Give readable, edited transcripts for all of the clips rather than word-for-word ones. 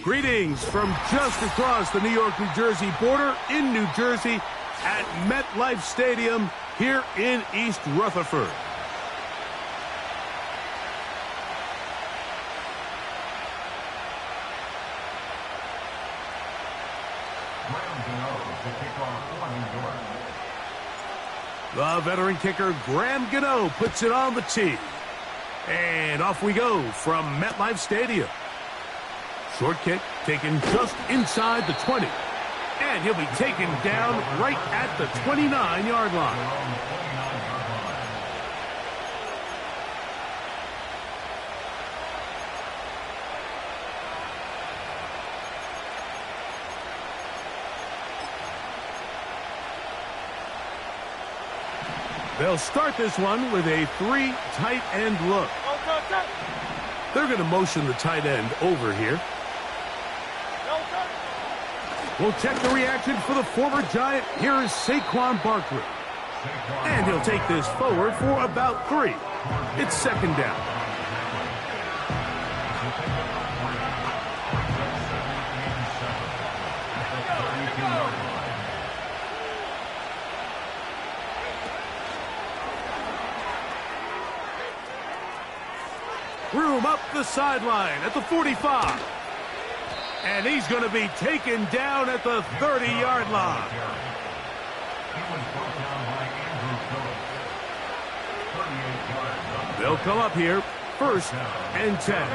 Greetings from just across the New York-New Jersey border in New Jersey at MetLife Stadium here in East Rutherford. The veteran kicker, Graham Gano, puts it on the tee. And off we go from MetLife Stadium. Short kick taken just inside the 20. And he'll be taken down right at the 29-yard line. They'll start this one with a 3 tight end look. They're going to motion the tight end over here. We'll check the reaction for the former Giant. Here is Saquon Barkley. And he'll take this forward for about 3. It's second down. Room up the sideline at the 45. And he's going to be taken down at the 30-yard line. They'll come up here, 1st and 10.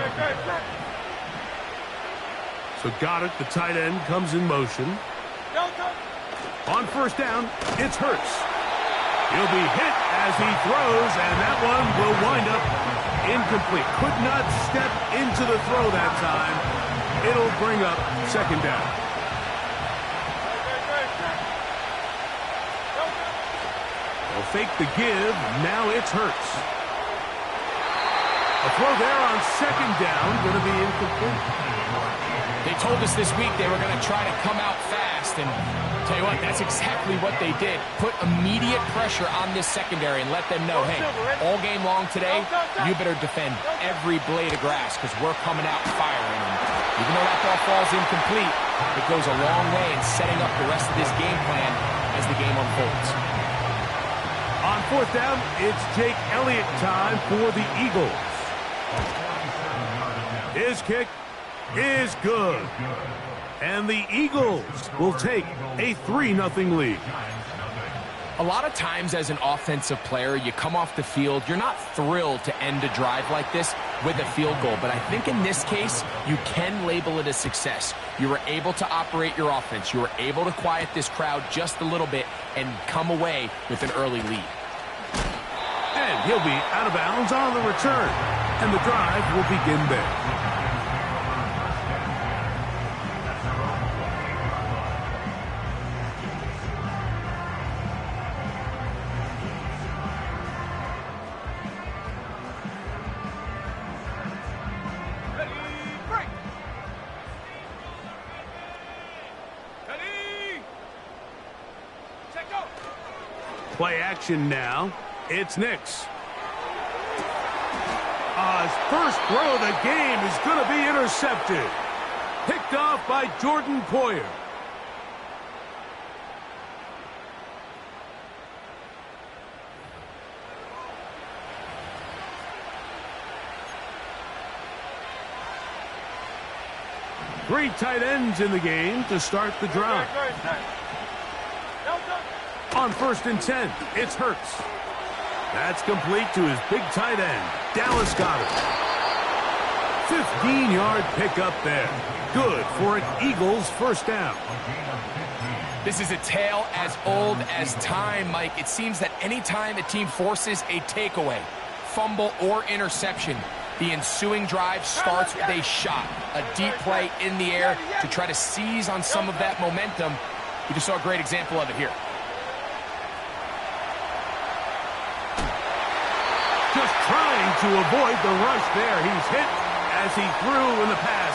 So Goddard, the tight end, comes in motion. On 1st down, it's Hurts. He'll be hit as he throws, and that one will wind up incomplete. Could not step into the throw that time. It'll bring up second down. They'll fake the give. Now it's Hurts. A throw there on second down, going to be incomplete. They told us this week they were going to try to come out fast, and tell you what, that's exactly what they did. Put immediate pressure on this secondary and let them know, hey, all game long today, you better defend every blade of grass because we're coming out firing. And even though that ball falls incomplete, it goes a long way in setting up the rest of this game plan as the game unfolds. On 4th down, it's Jake Elliott time for the Eagles. His kick is good. And the Eagles will take a 3-0 lead. A lot of times as an offensive player, you come off the field, you're not thrilled to end a drive like this with a field goal. But I think in this case, you can label it a success. You were able to operate your offense. You were able to quiet this crowd just a little bit and come away with an early lead. And he'll be out of bounds on the return. And the drive will begin there. Play action now. It's Nix. His first throw of the game is going to be intercepted. Picked off by Jordan Poyer. Three tight ends in the game to start the drive. On 1st and 10, it's Hurts. That's complete to his big tight end, Dallas Goedert. 15-yard pickup there. Good for an Eagles first down. This is a tale as old as time, Mike. It seems that anytime a team forces a takeaway, fumble, or interception, the ensuing drive starts with a shot, a deep play in the air to try to seize on some of that momentum. We just saw a great example of it here. Just trying to avoid the rush there. He's hit as he threw, and the pass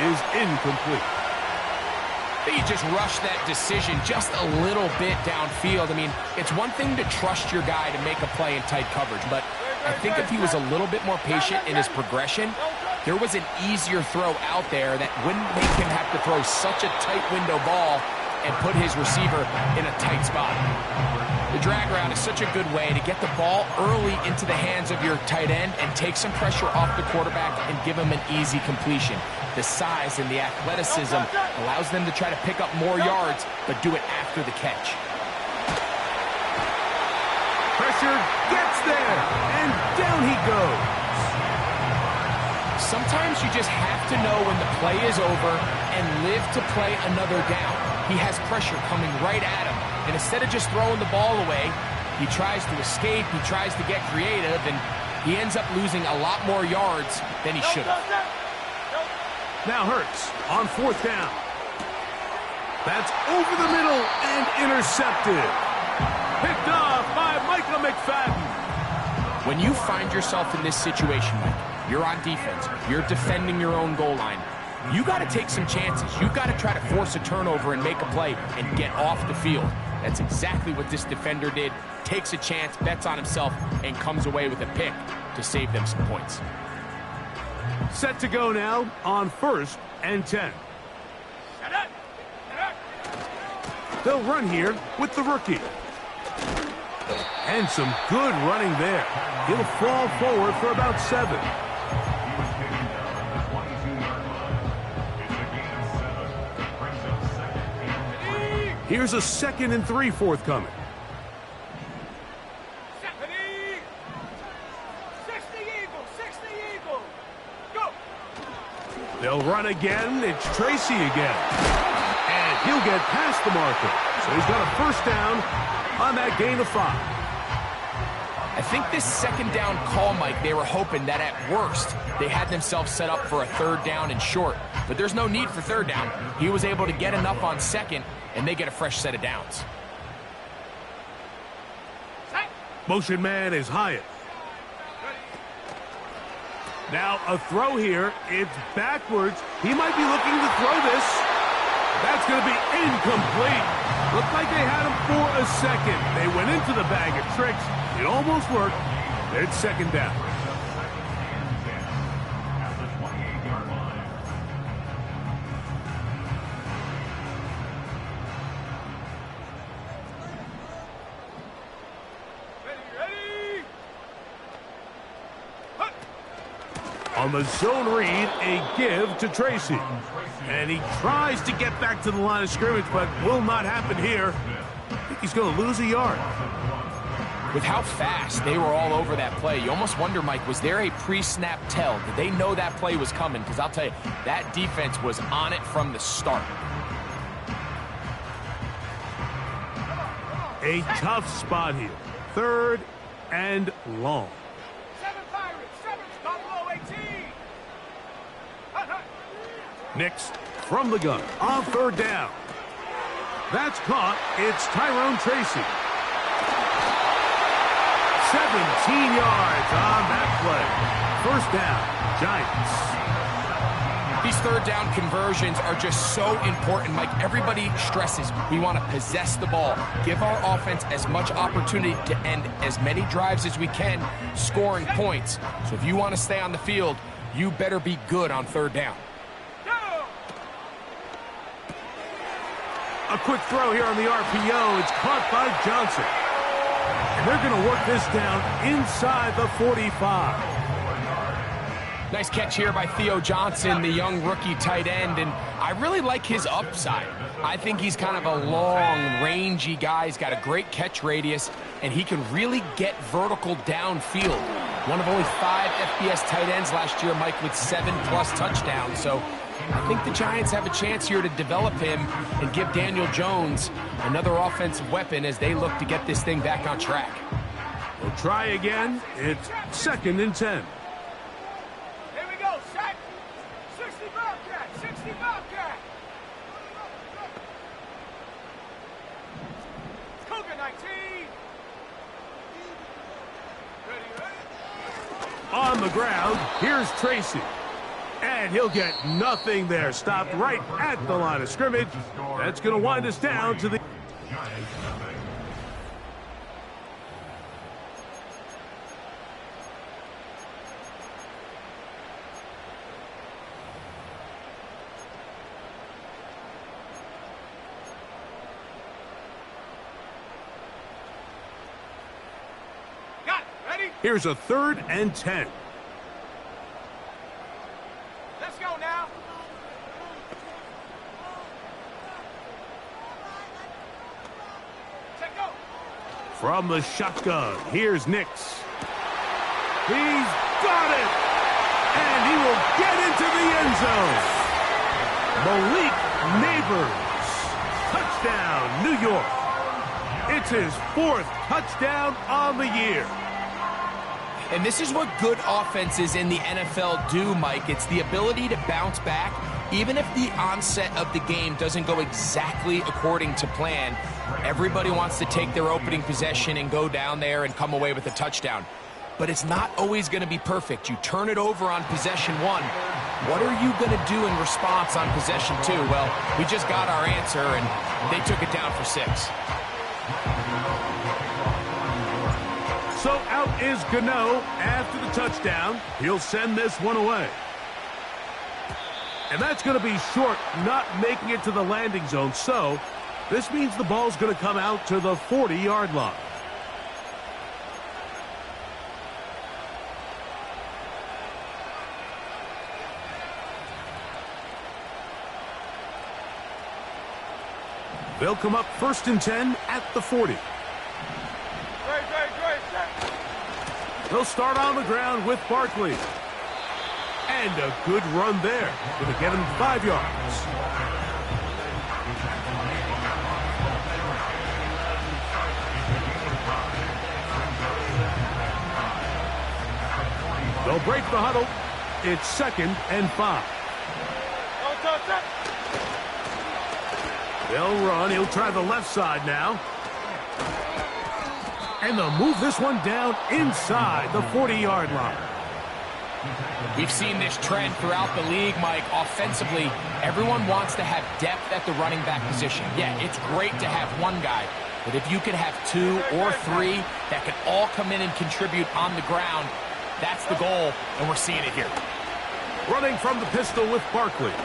is incomplete. I think he just rushed that decision just a little bit downfield. I mean, it's one thing to trust your guy to make a play in tight coverage, but I think if he was a little bit more patient in his progression, there was an easier throw out there that wouldn't make him have to throw such a tight window ball and put his receiver in a tight spot. The drag route is such a good way to get the ball early into the hands of your tight end and take some pressure off the quarterback and give him an easy completion. The size and the athleticism allows them to try to pick up more yards, but do it after the catch. Pressure gets there, and down he goes. Sometimes you just have to know when the play is over and live to play another down. He has pressure coming right at him, and instead of just throwing the ball away, he tries to escape, he tries to get creative, and he ends up losing a lot more yards than he should have. Now Hurts on 4th down. That's over the middle and intercepted. Picked off by Micah McFadden. When you find yourself in this situation, Mike, you're on defense, you're defending your own goal line, you got to take some chances. You got to try to force a turnover and make a play and get off the field. That's exactly what this defender did. Takes a chance, bets on himself, and comes away with a pick to save them some points. Set to go now on 1st and 10. They'll run here with the rookie. And some good running there. He'll fall forward for about 7. Here's a 2nd and 3 forthcoming. They'll run again. It's Tracy again. And he'll get past the marker. So he's got a 1st down on that gain of 5. I think this 2nd down call, Mike, they were hoping that at worst they had themselves set up for a 3rd down and short. But there's no need for 3rd down. He was able to get enough on 2nd, and they get a fresh set of downs. Motion man is Hyatt. Now a throw here. It's backwards. He might be looking to throw this. That's going to be incomplete. Looked like they had him for a second. They went into the bag of tricks. It almost worked. It's 2nd down. On the zone read, a give to Tracy. And he tries to get back to the line of scrimmage, but will not happen here. I think he's going to lose a yard. With how fast they were all over that play, you almost wonder, Mike, was there a pre-snap tell? Did they know that play was coming? Because I'll tell you, that defense was on it from the start. A tough spot here. 3rd and long. Nix from the gun on 3rd down. That's caught. It's Tyrone Tracy. 17 yards on that play. 1st down, Giants. These 3rd down conversions are just so important, Mike. Everybody stresses we want to possess the ball, give our offense as much opportunity to end as many drives as we can, scoring points. So if you want to stay on the field, you better be good on 3rd down. A quick throw here on the RPO. It's caught by Johnson. And they're going to work this down inside the 45. Nice catch here by Theo Johnson, the young rookie tight end, and I really like his upside. I think he's kind of a long, rangy guy. He's got a great catch radius, and he can really get vertical downfield. One of only 5 FBS tight ends last year, Mike, with 7+ touchdowns. So I think the Giants have a chance here to develop him and give Daniel Jones another offensive weapon as they look to get this thing back on track. We'll try again. It's 2nd and 10. Here we go, set. 60 Bobcat, 60 Bobcat. Cougar 19. Ready. On the ground, here's Tracy. And he'll get nothing there. Stopped right at the line of scrimmage. That's going to wind us down to the... Here's a 3rd and 10. Let's go now. Take go. From the shotgun, here's Nix. He's got it! And he will get into the end zone. Malik Neighbors. Touchdown, New York. It's his 4th touchdown on the year. And this is what good offenses in the NFL do, Mike. It's the ability to bounce back, even if the onset of the game doesn't go exactly according to plan. Everybody wants to take their opening possession and go down there and come away with a touchdown. But it's not always going to be perfect. You turn it over on possession 1. What are you going to do in response on possession 2? Well, we just got our answer, and they took it down for 6. So out is Gano after the touchdown. He'll send this one away. And that's going to be short, not making it to the landing zone. So this means the ball's going to come out to the 40-yard line. They'll come up 1st and 10 at the 40. They'll start on the ground with Barkley. And a good run there. Going to get him 5 yards. They'll break the huddle. It's 2nd and 5. They'll run. He'll try the left side now. And they'll move this one down inside the 40-yard line. We've seen this trend throughout the league, Mike. Offensively, everyone wants to have depth at the running back position. Yeah, it's great to have one guy, but if you could have 2 or 3 that can all come in and contribute on the ground, that's the goal, and we're seeing it here. Running from the pistol with Barkley.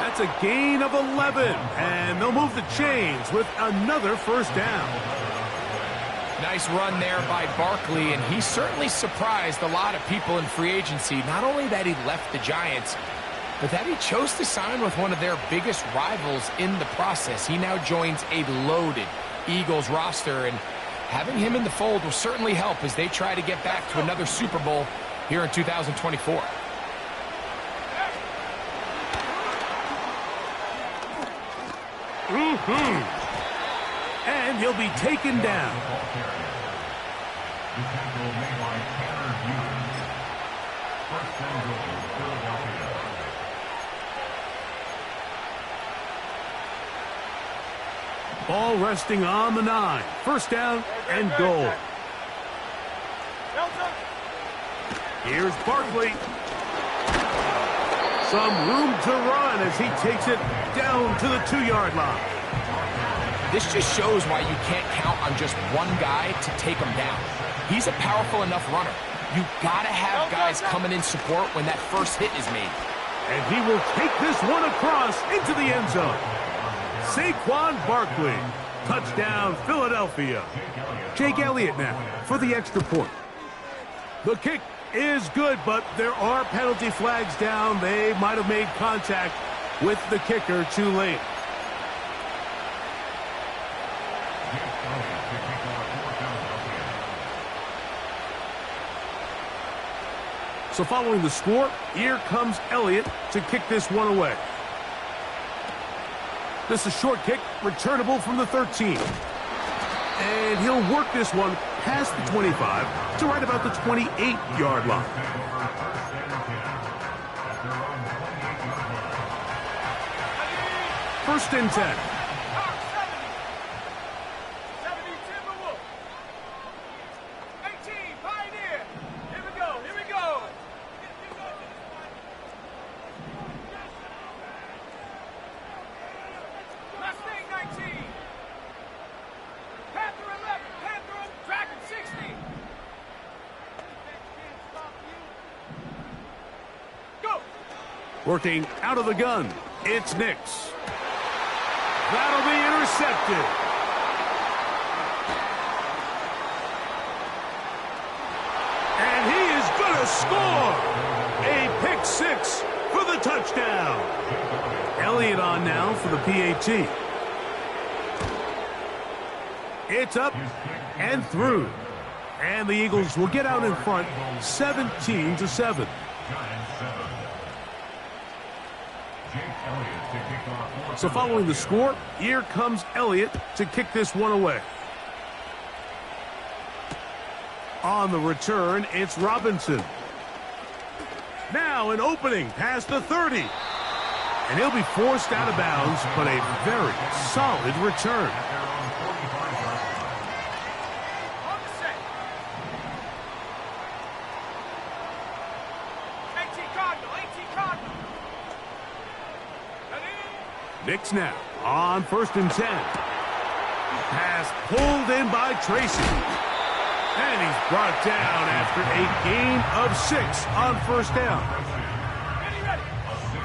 That's a gain of 11, and they'll move the chains with another 1st down. Nice run there by Barkley, and he certainly surprised a lot of people in free agency. Not only that he left the Giants, but that he chose to sign with one of their biggest rivals in the process. He now joins a loaded Eagles roster, and having him in the fold will certainly help as they try to get back to another Super Bowl here in 2024. And he'll be taken down. Ball resting on the 9. 1st down and goal. Here's Barkley. Some room to run as he takes it down to the 2-yard line. This just shows why you can't count on just one guy to take him down. He's a powerful enough runner. You got to have guys coming in support when that first hit is made. And he will take this one across into the end zone. Saquon Barkley. Touchdown, Philadelphia. Jake Elliott now for the extra point. The kick is good, but there are penalty flags down. They might have made contact with the kicker too late. So following the score, here comes Elliott to kick this one away. This is a short kick, returnable from the 13. And he'll work this one past the 25 to right about the 28-yard line. First and 10. Working out of the gun, it's Nix. That'll be intercepted. to score! A pick six for the touchdown. Elliott on now for the PAT. It's up and through. And the Eagles will get out in front 17-7. So following the score, here comes Elliott to kick this one away. On the return, it's Robinson. Now an opening past the 30. And he'll be forced out of bounds, but a very solid return. Nix now on 1st and 10. Pass pulled in by Tracy. And he's brought down after a gain of 6 on 1st down.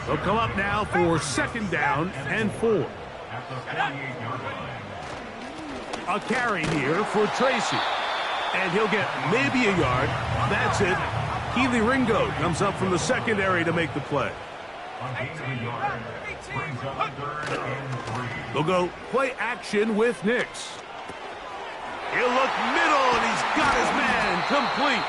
They'll come up now for 2nd down and 4. A carry here for Tracy. And he'll get maybe a yard. That's it. Keely Ringo comes up from the secondary to make the play. They'll go play action with Nix. He'll look middle, and he's got his man complete.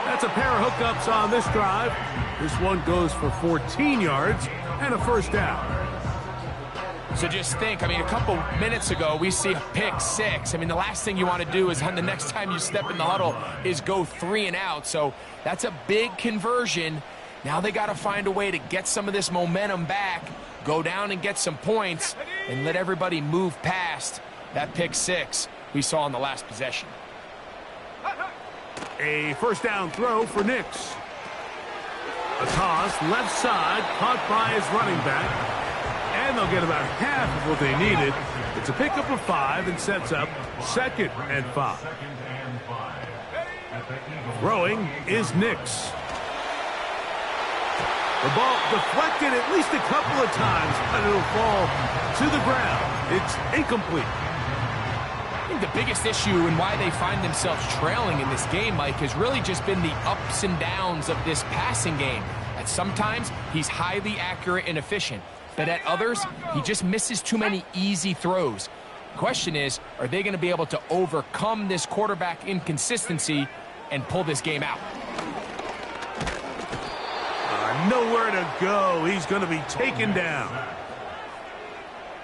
That's a pair of hookups on this drive. This one goes for 14 yards and a 1st down. So just think, I mean, a couple minutes ago, we see a pick 6. I mean, the last thing you want to do is on the next time you step in the huddle is go 3 and out. So that's a big conversion. Now they got to find a way to get some of this momentum back, go down and get some points, and let everybody move past that pick 6 we saw in the last possession. A 1st down throw for Nix. A toss left side, caught by his running back. And they'll get about half of what they needed. It's a pickup of 5 and sets up 2nd and 5. Throwing is Nix. The ball deflected at least a couple of times, but it'll fall to the ground. It's incomplete. I think the biggest issue and why they find themselves trailing in this game, Mike, has really just been the ups and downs of this passing game. At sometimes, he's highly accurate and efficient, but at others, he just misses too many easy throws. The question is, are they going to be able to overcome this quarterback inconsistency and pull this game out? Nowhere to go. He's going to be taken down.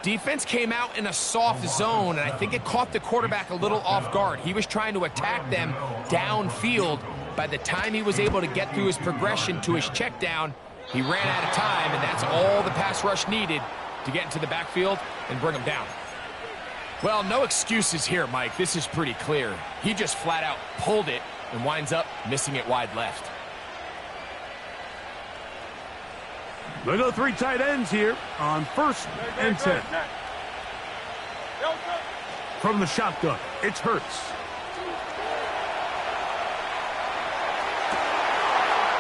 Defense came out in a soft zone, and I think it caught the quarterback a little off guard. He was trying to attack them downfield. By the time he was able to get through his progression to his check down, he ran out of time, and that's all the pass rush needed to get into the backfield and bring him down. Well, no excuses here, Mike. This is pretty clear. He just flat out pulled it and winds up missing it wide left. They go 3 tight ends here on 1st and 10. From the shotgun, it's Hurts.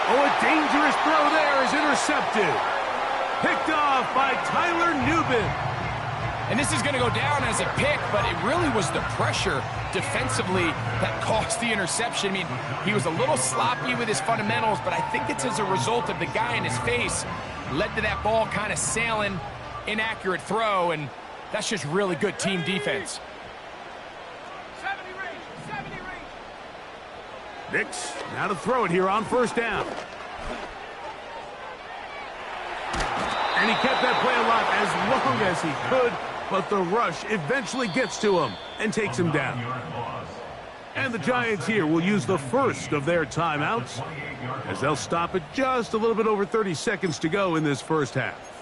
Oh, a dangerous throw there is intercepted. Picked off by Tyler Nubin. And this is going to go down as a pick, but it really was the pressure defensively that caused the interception. I mean, he was a little sloppy with his fundamentals, but I think it's as a result of the guy in his face led to that ball kind of sailing, inaccurate throw, and that's just really good team defense. 70 range. Nix now to throw it here on 1st down. And he kept that play alive as long as he could, but the rush eventually gets to him and takes him down. And the Giants here will use the first of their timeouts as they'll stop it just a little bit over 30 seconds to go in this 1st half.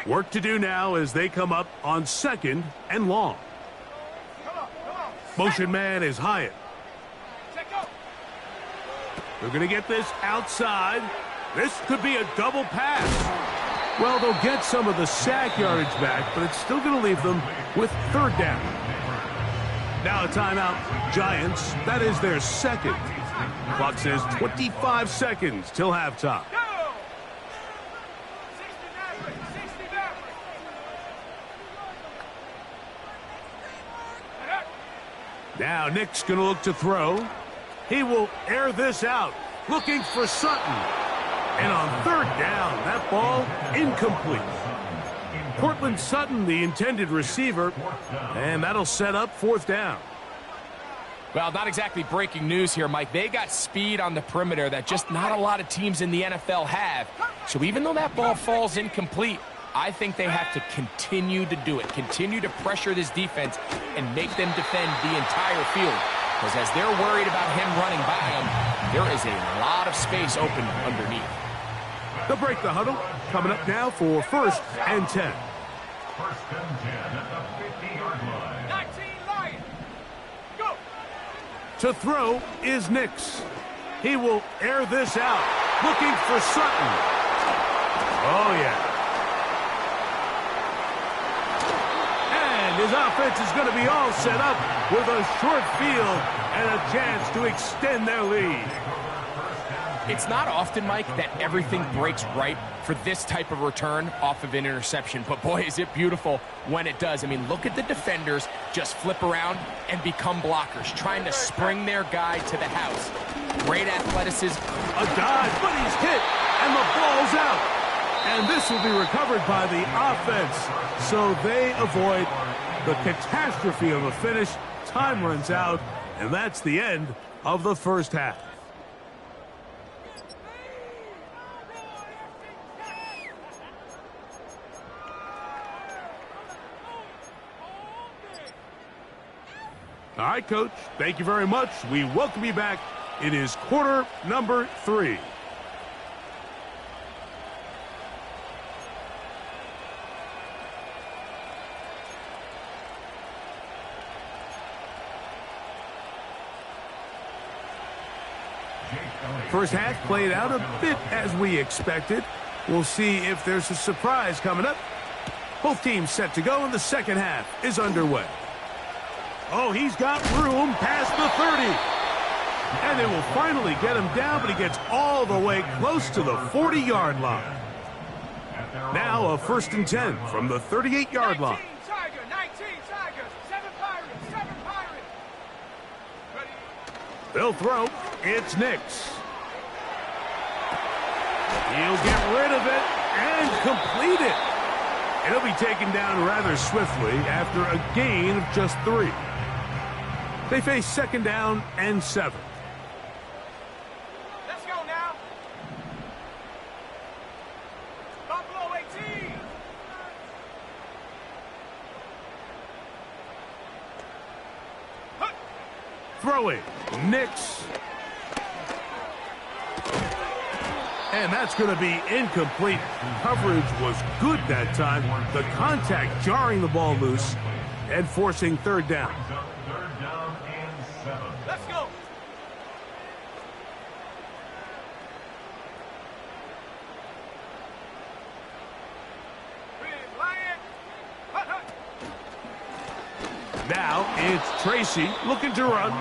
Work to do now as they come up on 2nd and long. Motion man is Hyatt. They're going to get this outside. This could be a double pass. Well, they'll get some of the sack yardage back, but it's still going to leave them with 3rd down. Now a timeout. Giants, that is their 2nd. Clock says 25 seconds till halftime. Now Nick's going to look to throw. He will air this out, looking for Sutton. And on third down, that ball incomplete. Cortland Sutton, the intended receiver, and that'll set up fourth down. Well, not exactly breaking news here, Mike. They got speed on the perimeter that just not a lot of teams in the NFL have. So even though that ball falls incomplete, I think they have to continue to do it, continue to pressure this defense and make them defend the entire field. Because as they're worried about him running by them, there is a lot of space open underneath. They'll break the huddle. Coming up now for 1st and 10. 1st and 10 at the 50-yard line. 19 Lions. Go. To throw is Nix. He will air this out, looking for Sutton. Oh, yeah. And his offense is going to be all set up with a short field and a chance to extend their lead. It's not often, Mike, that everything breaks right for this type of return off of an interception. But, boy, is it beautiful when it does. I mean, look at the defenders just flip around and become blockers, trying to spring their guy to the house. Great athleticism. A dive, but he's hit, and the ball's out. And this will be recovered by the offense, so they avoid the catastrophe of a finish. Time runs out, and that's the end of the first half. All right, Coach, thank you very much. We welcome you back. It is quarter number 3. First half played out a bit as we expected. We'll see if there's a surprise coming up. Both teams set to go, and the second half is underway. Oh, he's got room past the 30. And they will finally get him down, but he gets all the way close to the 40-yard line. Now a 1st and 10 from the 38-yard line. 19 Tigers, 7 Pirates, 7 Pirates. Ready. They'll throw. It's Nix. He'll get rid of it and complete it. And he'll be taken down rather swiftly after a gain of just 3. They face 2nd down and 7. Let's go now. Buffalo 18. Throwing. Nix. And that's going to be incomplete. Coverage was good that time. The contact jarring the ball loose and forcing 3rd down. 3rd down and 7. Let's go. Now it's Tracy looking to run.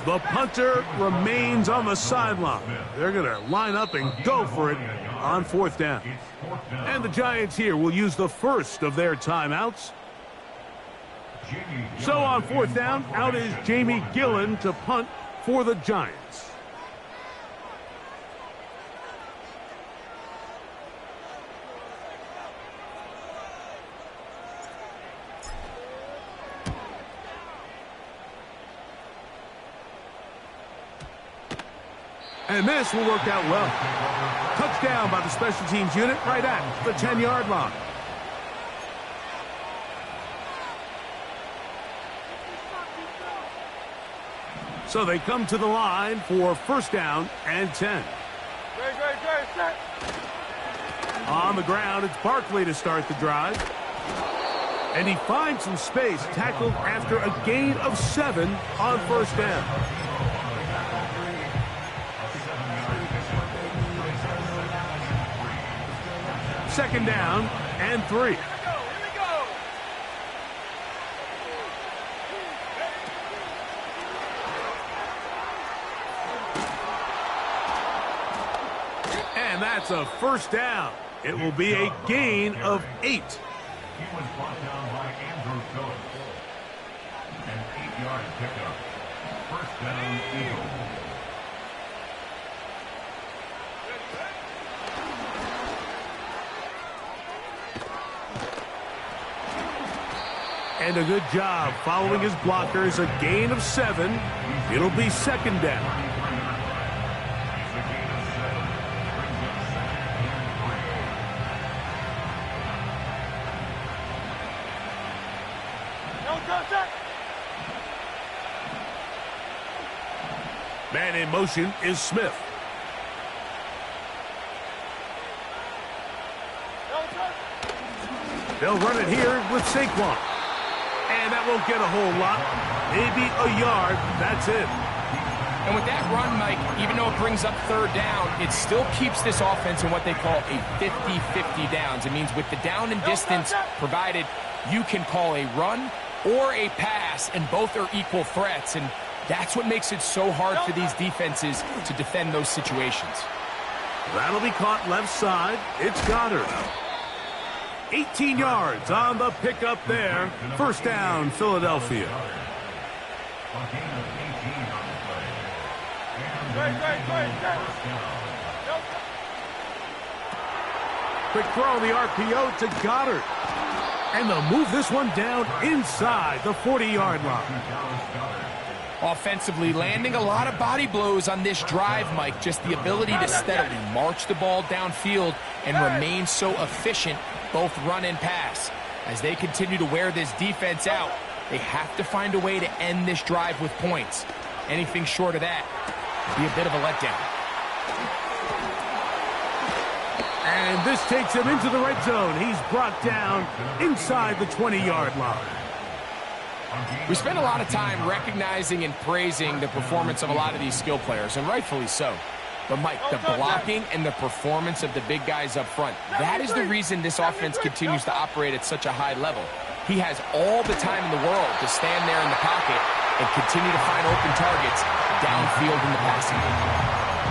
The punter remains on the sideline. They're going to line up and go for it on 4th down. And the Giants here will use the first of their timeouts. So on 4th down, out is Jamie Gillen to punt for the Giants. And this will work out well. Touchdown by the special teams unit right at the 10-yard line. So they come to the line for 1st down and 10. On the ground, it's Barkley to start the drive. And he finds some space, tackled after a gain of 7 on 1st down. Second down and 3. And that's a 1st down. It will be a gain of 8. He was brought down by Andrew Phillips. 6-yard pickup. First down, Eagles. And a good job following his blockers. A gain of 7. It'll be second down. Man in motion is Smith. They'll run it here with Saquon. And that won't get a whole lot. Maybe a yard. That's it. And with that run, Mike, even though it brings up third down, it still keeps this offense in what they call a 50-50 downs. It means with the down and distance provided, you can call a run or a pass, and both are equal threats. And that's what makes it so hard for these defenses to defend those situations. That'll be caught left side. It's Goddard. 18 yards on the pickup there. First down, Philadelphia. Quick throw on the RPO to Goddard. And they'll move this one down inside the 40-yard line. Offensively, landing a lot of body blows on this drive, Mike. Just the ability to steadily march the ball downfield and remain so efficient, both run and pass. As they continue to wear this defense out, they have to find a way to end this drive with points. Anything short of that would be a bit of a letdown. And this takes him into the red zone. He's brought down inside the 20-yard line. We spend a lot of time recognizing and praising the performance of a lot of these skill players, and rightfully so. But, Mike, the blocking and the performance of the big guys up front, that is the reason this offense continues to operate at such a high level. He has all the time in the world to stand there in the pocket and continue to find open targets downfield in the passing game.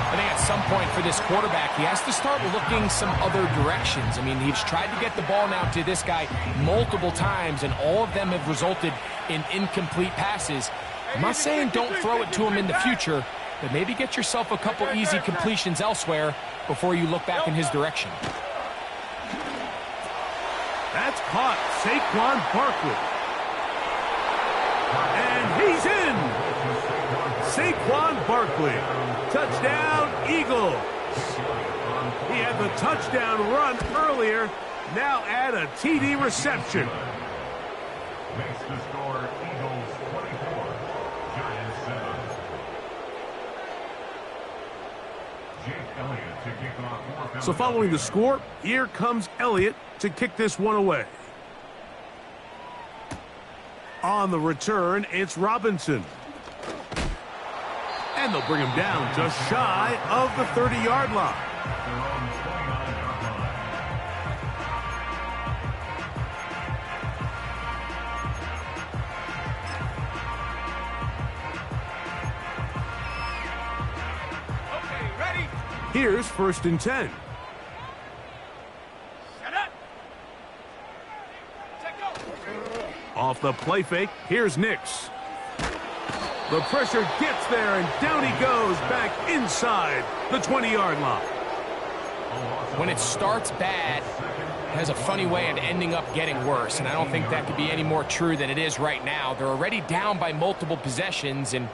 I think at some point for this quarterback, he has to start looking some other directions. I mean, he's tried to get the ball now to this guy multiple times, and all of them have resulted in incomplete passes. I'm not saying don't throw it to him in the future, but maybe get yourself a couple easy completions elsewhere before you look back in his direction. That's caught. Saquon Barkley. And he's in. Saquon Barkley. Touchdown, Eagles. He had the touchdown run earlier. Now add a TD reception. Makes the score Eagles 24, Giants 7. Jake Elliott to kick off. So following the score, here comes Elliott to kick this one away. On the return, it's Robinson. And they'll bring him down just shy of the 30-yard line. Okay, ready? Here's first and 10. Set up. Check go. Off the play fake, here's Nix. The pressure gets there, and down he goes back inside the 20-yard line. When it starts bad, it has a funny way of ending up getting worse, and I don't think that could be any more true than it is right now. They're already down by multiple possessions, and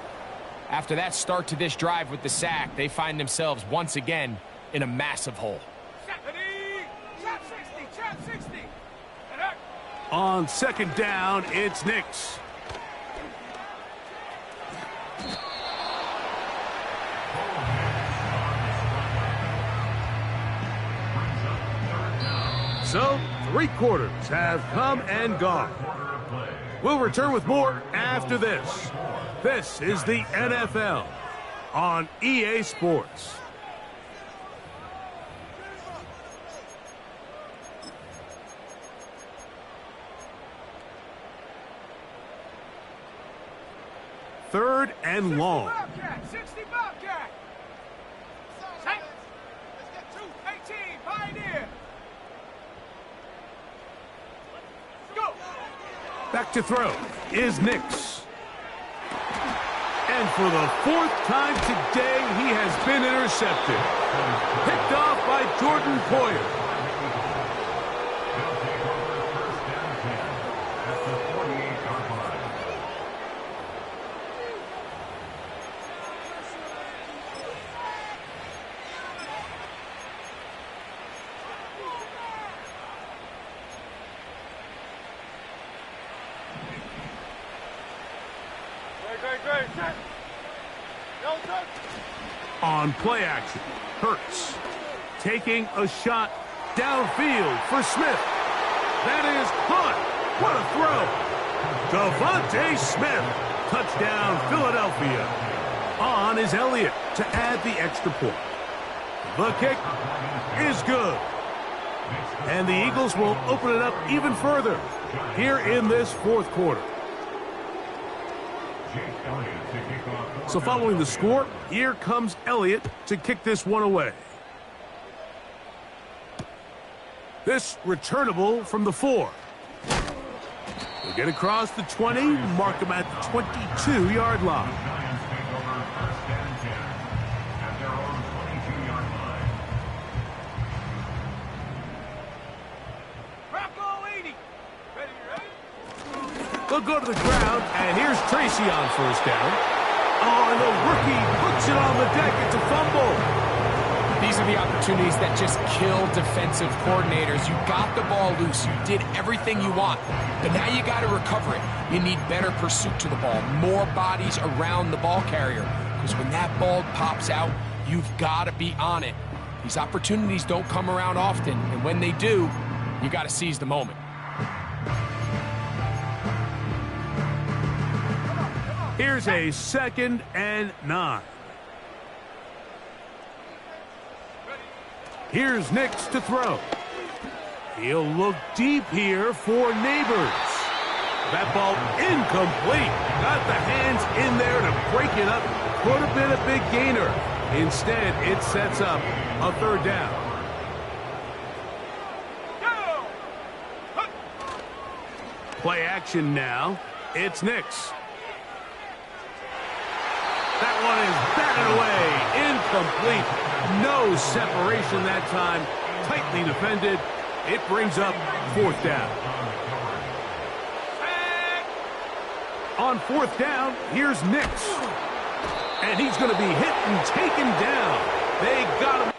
after that start to this drive with the sack, they find themselves once again in a massive hole. Trap 60. On second down, it's Nix. So, 3 quarters have come and gone. We'll return with more after this. This is the NFL on EA Sports. Third and long. 60 Bobcat. Set. 18, Pioneer. Go. Back to throw is Nix. And for the fourth time today, he has been intercepted. Picked off by Jordan Poyer. They'll take over first down 10 at the 48-yard line. Great. On play action, Hurts taking a shot downfield for Smith. That is caught. What a throw. Devontae Smith. Touchdown, Philadelphia. On is Elliott to add the extra point. The kick is good. And the Eagles will open it up even further here in this fourth quarter. So following the score, here comes Elliott to kick this one away. This returnable from the 4. They get across the 20, mark him at the 22-yard line. Giants take over first down 10 at their own 22-yard line. Rocco 80. Ready? They'll go to the ground, and here's Tracy on first down. Oh, and the rookie puts it on the deck. It's a fumble. These are the opportunities that just kill defensive coordinators. You got the ball loose. You did everything you want. But now you got to recover it. You need better pursuit to the ball, more bodies around the ball carrier. Because when that ball pops out, you've got to be on it. These opportunities don't come around often. And when they do, you got to seize the moment. Here's a 2nd and 9. Here's Nix to throw. He'll look deep here for Neighbors. That ball incomplete. Got the hands in there to break it up. Could have been a big gainer. Instead, it sets up a 3rd down. Play action now. It's Nix. That one is batted away. Incomplete. No separation that time. Tightly defended. It brings up 4th down. On 4th down, here's Nix. And he's going to be hit and taken down. They got him.